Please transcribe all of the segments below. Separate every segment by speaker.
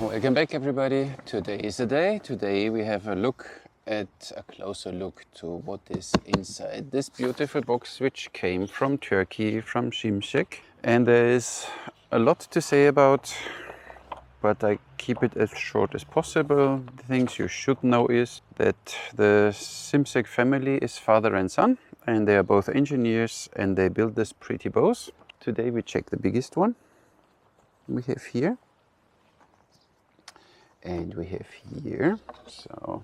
Speaker 1: Welcome back everybody. Today is the day. Today we have a closer look to what is inside this beautiful box, which came from Turkey, from Simsek. And there is a lot to say about, but I keep it as short as possible. The things you should know is that the Simsek family is father and son, and they are both engineers, and they build these pretty bows. Today we check the biggest one we have here. And we have here, so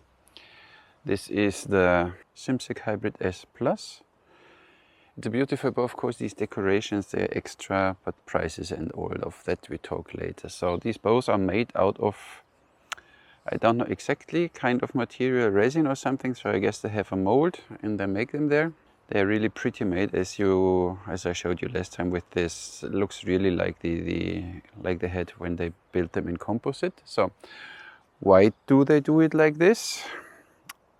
Speaker 1: this is the Simsek Hybrid S Plus. It's a beautiful bow. Of course, these decorations, they're extra, but prices and all of that we talk later. So these bows are made out of, I don't know exactly, kind of material, resin or something. So I guess they have a mold and they make them there. They're really pretty made, as I showed you last time with this. It looks really like like they had when they built them in composite. So why do they do it like this?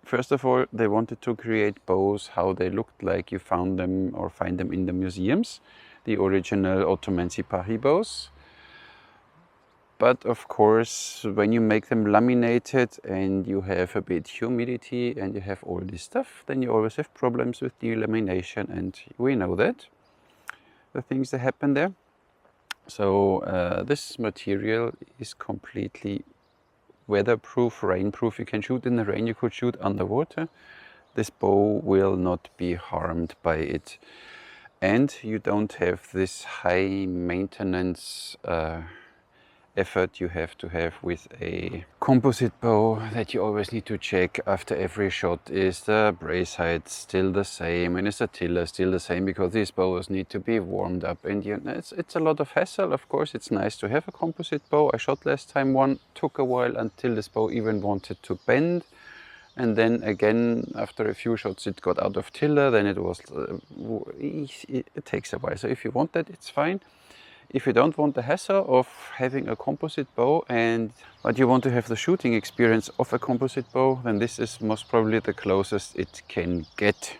Speaker 1: First of all, they wanted to create bows how they looked like you found them or find them in the museums, the original Ottoman Sipahi bows. But of course, when you make them laminated and you have a bit humidity and you have all this stuff, then you always have problems with delamination, and we know that, the things that happen there. So this material is completely weatherproof, rainproof. You can shoot in the rain, you could shoot underwater. This bow will not be harmed by it. And you don't have this high maintenance effort you have to have with a composite bow, that you always need to check after every shot. Is the brace height still the same, and is the tiller still the same, because these bows need to be warmed up, and it's a lot of hassle. Of course, it's nice to have a composite bow. I shot last time one, took a while until this bow even wanted to bend, and then again after a few shots it got out of tiller. Then it was it takes a while. So if you want that, it's fine. If you don't want the hassle of having a composite bow, but you want to have the shooting experience of a composite bow, then this is most probably the closest it can get.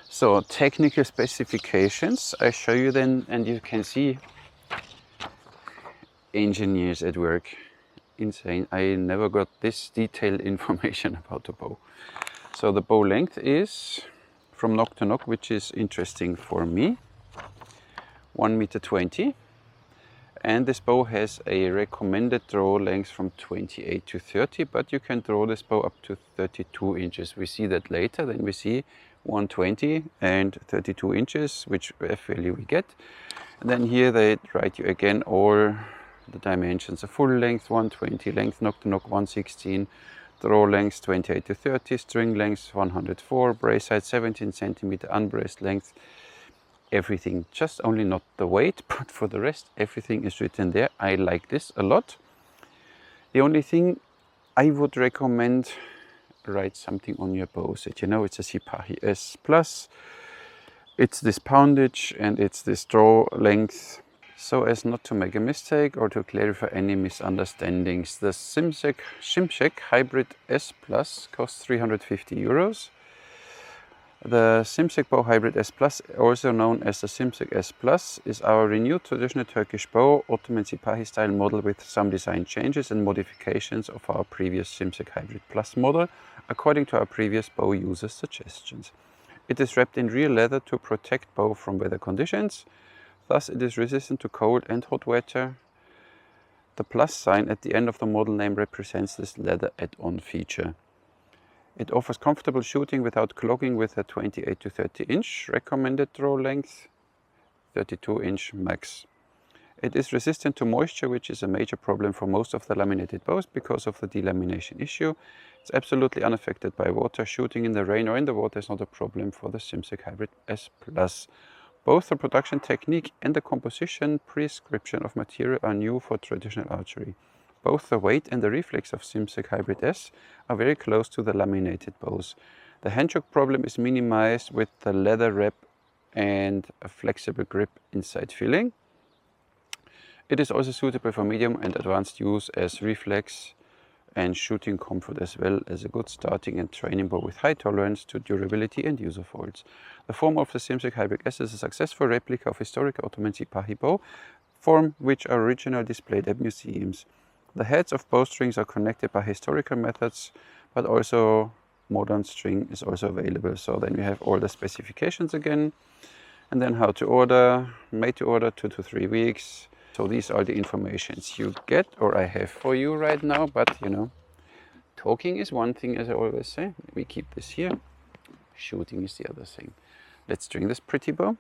Speaker 1: So technical specifications, I show you then, and you can see engineers at work. Insane. I never got this detailed information about the bow. So the bow length is from nock to nock, which is interesting for me, 1.20 meters. And this bow has a recommended draw length from 28 to 30, but you can draw this bow up to 32 inches. We see that later. Then we see 120 and 32 inches, which value we get. And then here they write you again all the dimensions. A full length 120, length nock to nock 116, draw length 28 to 30, string length 104, brace height 17 centimeter, unbraced length. Everything, just only not the weight, but for the rest everything is written there. I like this a lot. The only thing I would recommend, write something on your bow that you know it's a Sipahi S Plus, it's this poundage and it's this draw length, so as not to make a mistake or to clarify any misunderstandings. The Simsek Hybrid S Plus costs 350 euros. The Simsekbow Hybrid S Plus, also known as the Simsek S Plus, is our renewed traditional Turkish bow, Ottoman Sipahi style model with some design changes and modifications of our previous Simsek Hybrid Plus model, according to our previous bow users' suggestions. It is wrapped in real leather to protect bow from weather conditions. Thus it is resistant to cold and hot weather. The plus sign at the end of the model name represents this leather add-on feature. It offers comfortable shooting without clogging with a 28 to 30 inch recommended draw length, 32 inch max. It is resistant to moisture, which is a major problem for most of the laminated bows because of the delamination issue. It's absolutely unaffected by water. Shooting in the rain or in the water is not a problem for the Simsek Hybrid S Plus. Both the production technique and the composition prescription of material are new for traditional archery. Both the weight and the reflex of Simsek Hybrid S are very close to the laminated bows. The handshock problem is minimized with the leather wrap and a flexible grip inside filling. It is also suitable for medium and advanced use as reflex and shooting comfort, as well as a good starting and training bow with high tolerance to durability and user faults. The form of the Simsek Hybrid S is a successful replica of historic Ottoman Sipahi bow, form which are originally displayed at museums. The heads of bowstrings are connected by historical methods, but also modern string is also available. So then we have all the specifications again, and then how to order, made to order 2 to 3 weeks. So these are the informations you get, or I have for you right now, but you know, talking is one thing, as I always say. We keep this here. Shooting is the other thing. Let's string this pretty bow.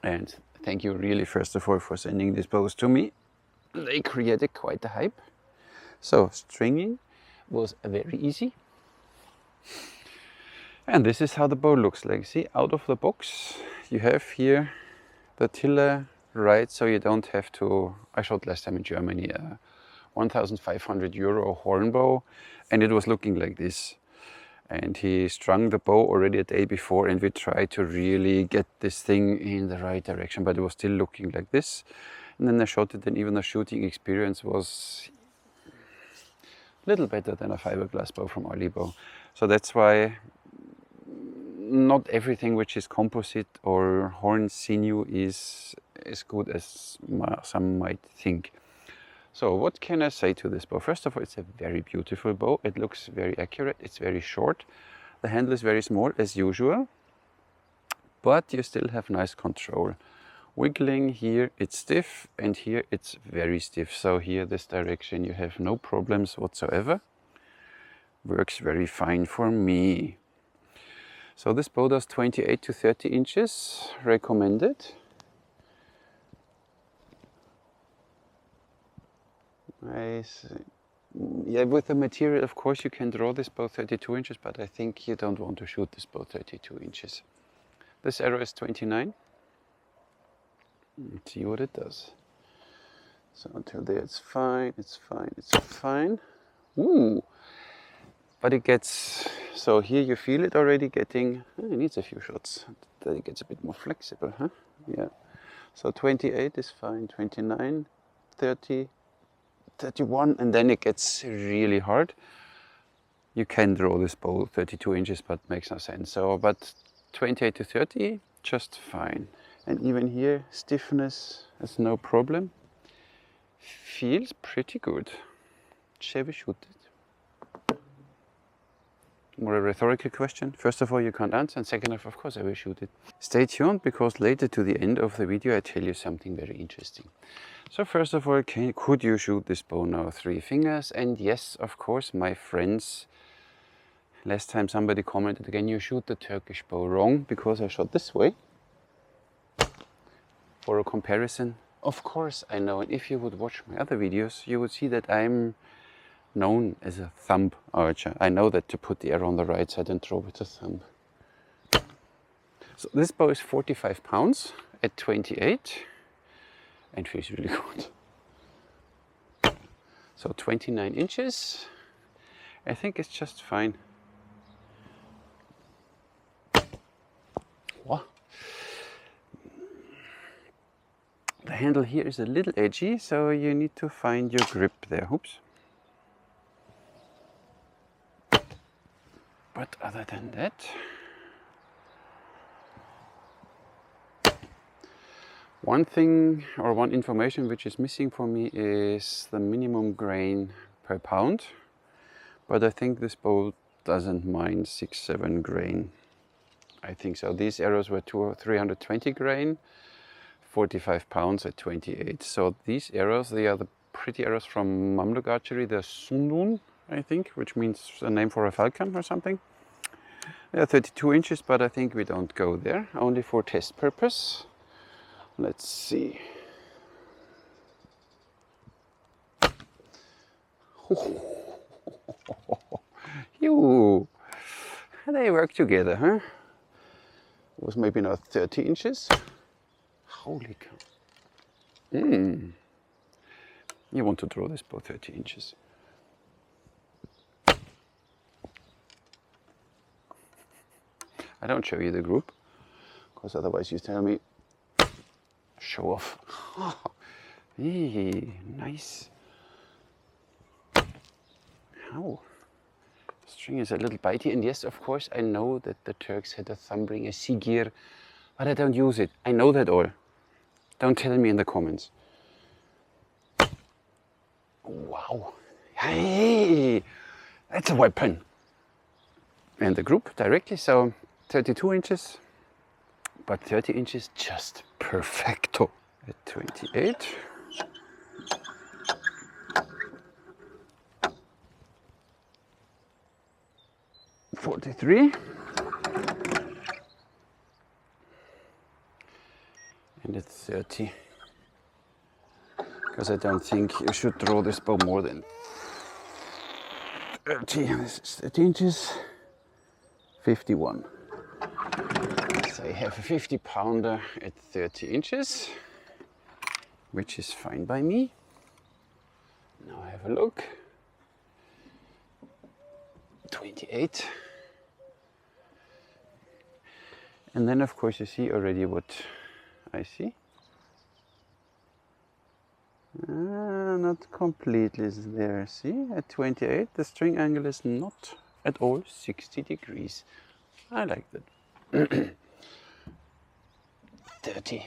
Speaker 1: And thank you really, first of all, for sending these bows to me. They created quite a hype. So stringing was very easy. And this is how the bow looks like. See, out of the box, you have here the tiller right, so you don't have to, I shot last time in Germany, a 1,500 euro horn bow, and it was looking like this. And he strung the bow already a day before, and we tried to really get this thing in the right direction, but it was still looking like this. And then I shot it, and even the shooting experience was a little better than a fiberglass bow from Alibow. So that's why not everything which is composite or horn sinew is as good as some might think. So what can I say to this bow? First of all, it's a very beautiful bow. It looks very accurate. It's very short. The handle is very small as usual, but you still have nice control. Wiggling here, it's stiff, and here it's very stiff. So here, this direction, you have no problems whatsoever. Works very fine for me. So this bow does 28 to 30 inches, recommended. Yeah, with the material, of course, you can draw this bow 32 inches, but I think you don't want to shoot this bow 32 inches. This arrow is 29. Let's see what it does. So until there, it's fine, it's fine, it's fine. Ooh! But it gets, so here you feel it already getting, it needs a few shots. Then it gets a bit more flexible, huh? Yeah. So 28 is fine, 29, 30, 31, and then it gets really hard. You can draw this bow 32 inches, but makes no sense. So, but 28 to 30, just fine. And even here, stiffness is no problem. Feels pretty good. Shall we shoot it? More a rhetorical question. First of all, you can't answer, and second of course I will shoot it. Stay tuned, because later to the end of the video I tell you something very interesting. So first of all, could you shoot this bow now 3 fingers? And yes, of course, my friends. Last time somebody commented again, you shoot the Turkish bow wrong, because I shot this way. For a comparison, of course I know, and if you would watch my other videos, you would see that I'm known as a thumb archer. I know that to put the arrow on the right side and draw with the thumb. So this bow is 45 pounds at 28 and feels really good. So 29 inches, I think it's just fine. What? The handle here is a little edgy, so you need to find your grip there. Oops. But other than that, one thing or one information which is missing for me is the minimum grain per pound. But I think this bow doesn't mind 6-7 grain. I think so. These arrows were 320 grain, 45 pounds at 28. So these arrows, they are the pretty arrows from Mamluk archery. They're Sundun, I think, which means a name for a falcon or something. They're 32 inches, but I think we don't go there, only for test purpose. Let's see. You, they work together, huh? It was maybe not 30 inches. Holy cow. You want to draw this bow 30 inches. I don't show you the group, because otherwise you tell me, show off. Oh, nice. How? The string is a little bitey, and yes, of course, I know that the Turks had a thumb ring, a sigir, but I don't use it. I know that all. Don't tell me in the comments. Wow, hey, that's a weapon. And the group directly, so 32 inches, but 30 inches just perfecto. At 28. 43. And at 30. Because I don't think you should draw this bow more than 30. This is 30 inches. 51. So I have a 50 pounder at 30 inches, which is fine by me. Now I have a look. 28. And then of course you see already what I see. Not completely there, see? At 28 the string angle is not at all 60 degrees. I like that. 30.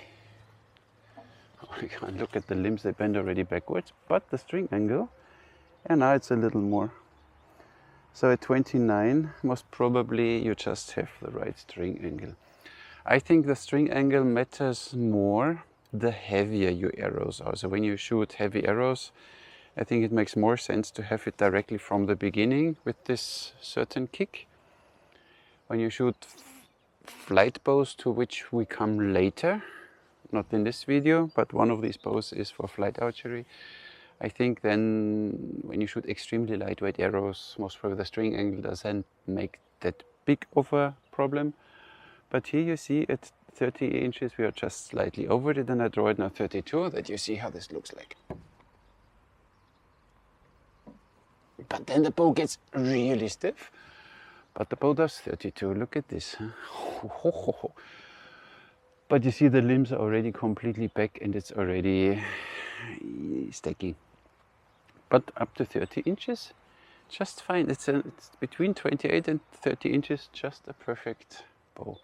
Speaker 1: Oh, you can't look at the limbs, they bend already backwards, but the string angle, and now it's a little more. So at 29, most probably you just have the right string angle. I think the string angle matters more the heavier your arrows are. So when you shoot heavy arrows, I think it makes more sense to have it directly from the beginning with this certain kick. When you shoot flight bows, to which we come later, not in this video, but one of these bows is for flight archery, I think then when you shoot extremely lightweight arrows, most probably the string angle doesn't make that big of a problem. But here you see at 30 inches we are just slightly over it, and I draw it now 32, that you see how this looks like. But then the bow gets really stiff, but the bow does 32, look at this. Huh? But you see the limbs are already completely back and it's already stacking. But up to 30 inches, just fine. It's between 28 and 30 inches, just a perfect bow.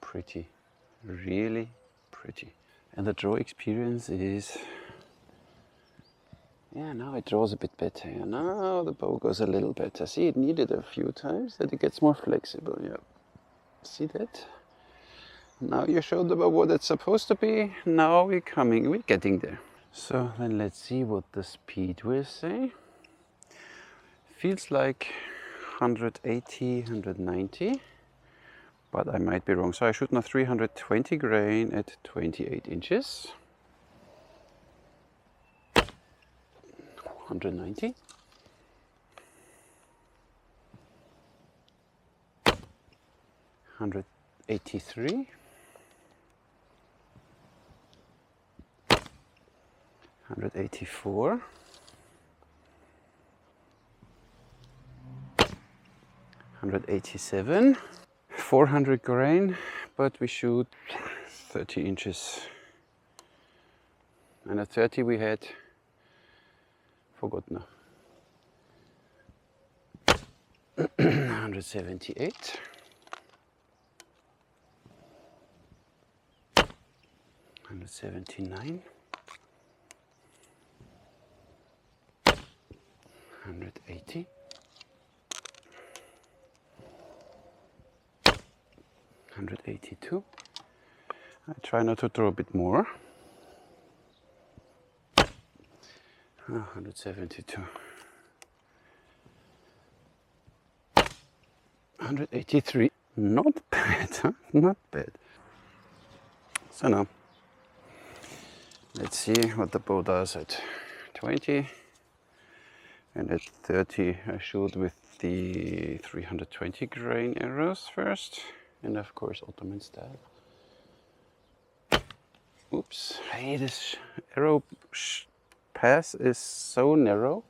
Speaker 1: Pretty, really pretty. And the draw experience is, yeah, now it draws a bit better. Yeah, now the bow goes a little better. See, it needed a few times that it gets more flexible. Yeah, see that? Now you showed the bow what it's supposed to be. Now we're getting there. So then let's see what the speed will say. Feels like 180, 190, but I might be wrong. So I shoot now 320 grain at 28 inches. 190. 183. 184. 187. 400 grain, but we shoot 30 inches. And at 30 we had forgotten. 178. 179. 180. 182. I try not to throw a bit more. 172. 183. Not bad, huh? Not bad. So now, let's see what the bow does at 20. And at 30 I shoot with the 320 grain arrows first. And of course Ottoman style. Oops, hey, this arrow pass is so narrow.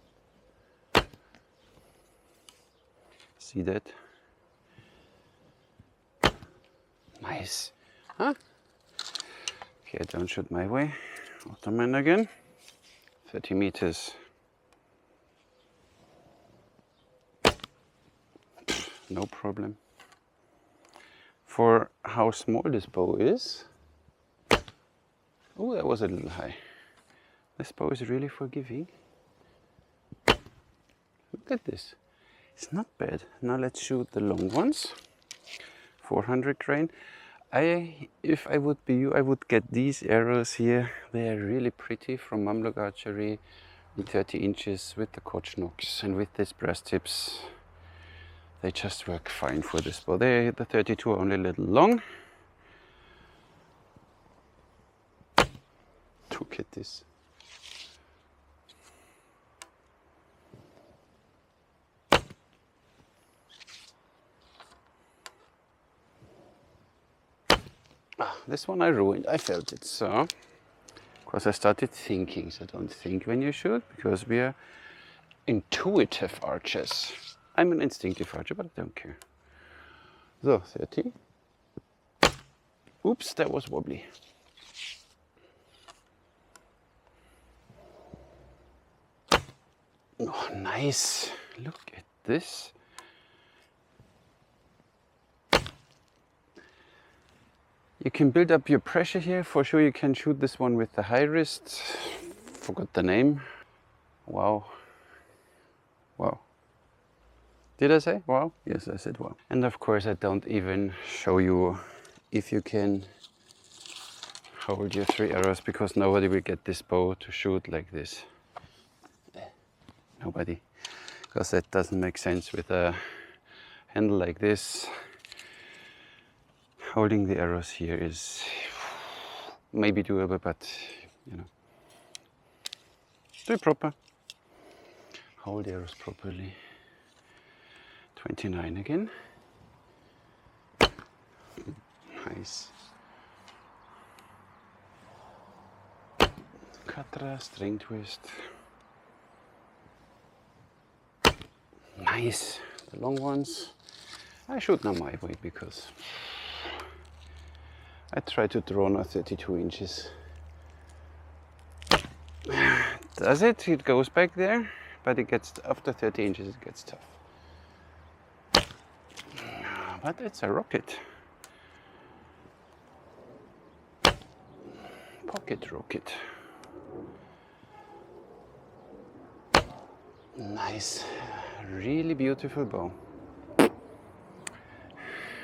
Speaker 1: See that? Nice, huh? Okay, don't shoot my way. Ottoman again. 30 meters. No problem. For how small this bow is. Oh, that was a little high. This bow is really forgiving. Look at this. It's not bad. Now let's shoot the long ones. 400 grain. If I would be you, I would get these arrows here. They are really pretty from Mamluk Archery, 30 inches with the Kottoners and with these brass tips. They just work fine for this bow. The 32 are only a little long. Look at this. This one I ruined. I felt it, so because I started thinking. So don't think when you shoot, because we are intuitive archers. I'm an instinctive archer, but I don't care. So 30. Oops, that was wobbly. Oh, nice. Look at this. You can build up your pressure here. For sure you can shoot this one with the high wrist. Forgot the name. Wow. Wow. Did I say wow? Yes, I said wow. And of course I don't even show you if you can hold your 3 arrows, because nobody will get this bow to shoot like this. Nobody. Because that doesn't make sense with a handle like this. Holding the arrows here is maybe doable, but you know, do it proper. Hold the arrows properly. 29 again. Nice. Katra, string twist. Nice. The long ones. I shoot now my way because I try to draw now 32 inches. Does it? It goes back there, but it gets, after 30 inches it gets tough. But it's a rocket. Pocket rocket. Nice. Really beautiful bow.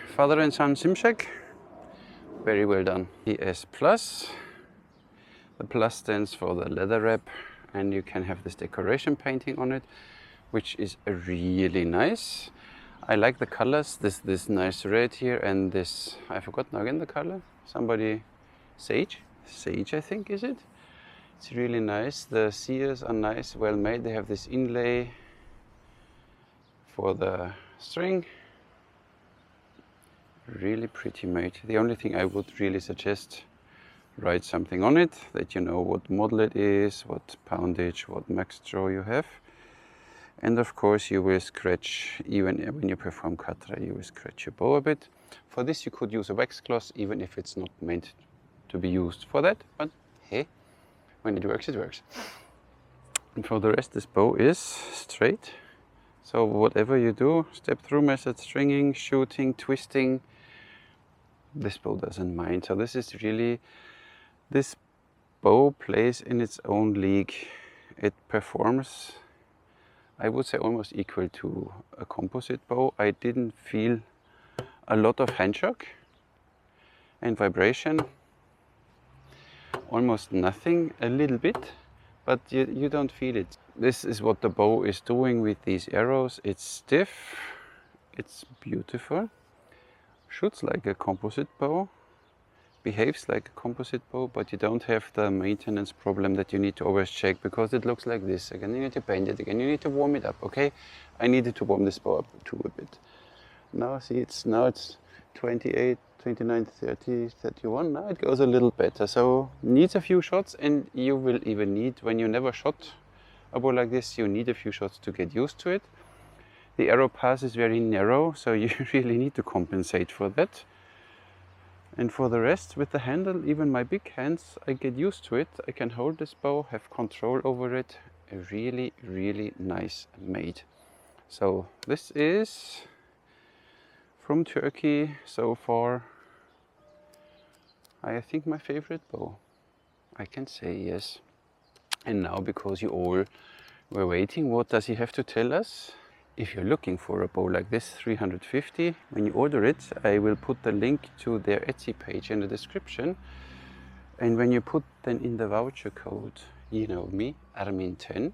Speaker 1: Father and son Simsek. Very well done. ES Plus. The plus stands for the leather wrap, and you can have this decoration painting on it, which is really nice. I like the colors. This nice red here, and this, I forgot now again the color. Somebody, sage I think, is it? It's really nice. The sears are nice, well made. They have this inlay for the string. Really pretty made. The only thing I would really suggest, write something on it, that you know what model it is, what poundage, what max draw you have. And of course you will scratch, even when you perform katra, you will scratch your bow a bit. For this you could use a wax cloth, even if it's not meant to be used for that, but hey, when it works, it works. And for the rest, this bow is straight. So whatever you do, step through method, stringing, shooting, twisting, this bow doesn't mind. So this is really, this bow plays in its own league. It performs, I would say, almost equal to a composite bow. I didn't feel a lot of hand shock and vibration. Almost nothing, a little bit, but you don't feel it. This is what the bow is doing with these arrows. It's stiff, it's beautiful, shoots like a composite bow, behaves like a composite bow, but you don't have the maintenance problem that you need to always check because it looks like this. Again, you need to paint it again, you need to warm it up, okay? I needed to warm this bow up too a bit. Now see, it's 28, 29, 30, 31. Now it goes a little better. So needs a few shots, and you will even need, when you never shot a bow like this, you need a few shots to get used to it. The arrow pass is very narrow, so you really need to compensate for that. And for the rest, with the handle, even my big hands, I get used to it. I can hold this bow, have control over it. A really, really nice made. So this is from Turkey so far, I think my favorite bow. I can say yes. And now, because you all We're waiting. What does he have to tell us? If you're looking for a bow like this, 350, when you order it, I will put the link to their Etsy page in the description. And when you put then in the voucher code, you know me, Armin10,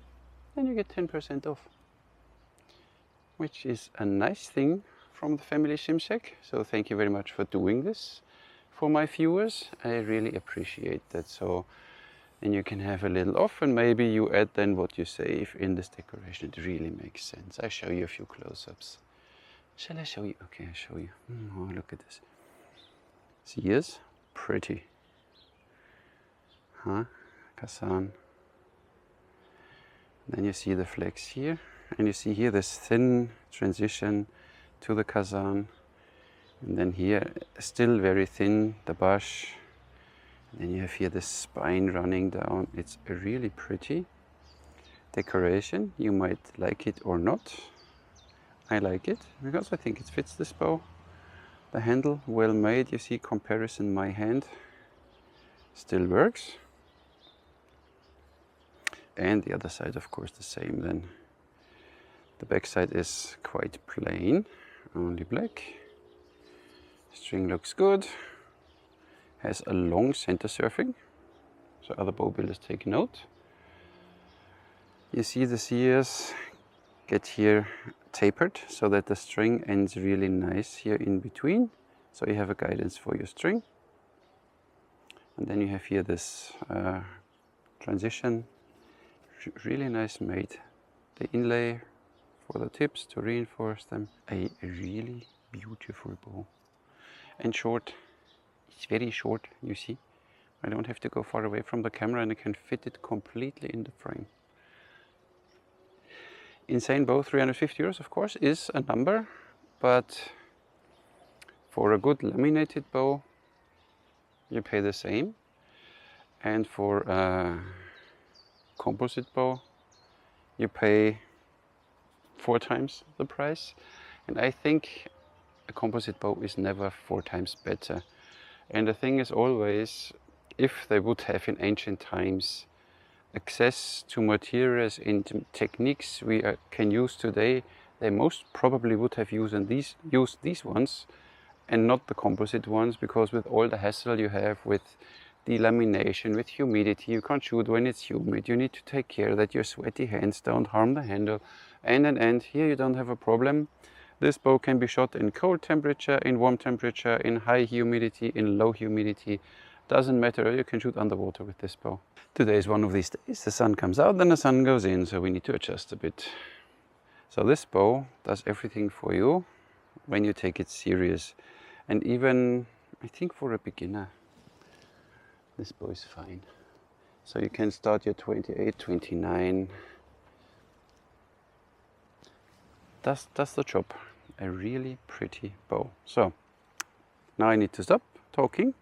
Speaker 1: then you get 10% off. Which is a nice thing from the family Simsek. So thank you very much for doing this for my viewers. I really appreciate that. So then you can have a little off, and maybe you add then what you say if in this decoration it really makes sense. I show you a few close-ups. Shall I show you? Okay, I show you. Oh, look at this. See, yes, pretty. Huh? Kazan. Then you see the flex here, and you see here this thin transition to the Kazan. And then here, still very thin, the bush. And then you have here this spine running down. It's a really pretty decoration. You might like it or not. I like it because I think it fits this bow. The handle, well made. You see comparison, my hand still works. And the other side, of course, the same then. The back side is quite plain, only black. String looks good. Has a long center surfing, so other bow builders take note. You see the sears get here tapered so that the string ends really nice here in between. So you have a guidance for your string. And then you have here this transition, really nice made. The inlay for the tips to reinforce them. A really beautiful bow. And short. It's very short, you see. I don't have to go far away from the camera and I can fit it completely in the frame. Insane bow, 350 euros, of course, is a number, but for a good laminated bow, you pay the same. And for a composite bow, you pay 4 times the price. And I think a composite bow is never 4 times better. And the thing is always, if they would have in ancient times access to materials and techniques we can use today, they most probably would have used these ones and not the composite ones, because with all the hassle you have with delamination, with humidity, you can't shoot when it's humid, you need to take care that your sweaty hands don't harm the handle, and here you don't have a problem. This bow can be shot in cold temperature, in warm temperature, in high humidity, in low humidity. Doesn't matter, you can shoot underwater with this bow. Today is one of these days. The sun comes out, then the sun goes in, so we need to adjust a bit. So this bow does everything for you when you take it serious. And even, I think for a beginner, this bow is fine. So you can start your 28, 29. Does the job. A really pretty bow. So now I need to stop talking.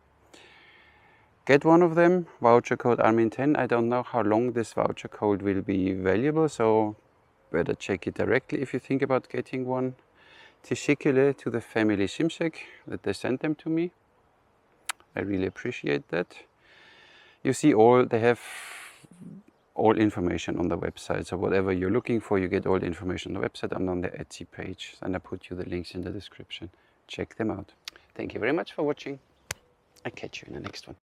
Speaker 1: Get one of them, voucher code Armin10. I don't know how long this voucher code will be valuable, so better check it directly if you think about getting one. Tishikile to the family Simsek that they sent them to me. I really appreciate that. You see they have all information on the website. So whatever you're looking for, you get all the information on the website and on the Etsy page. And I put you the links in the description. Check them out. Thank you very much for watching. I'll catch you in the next one.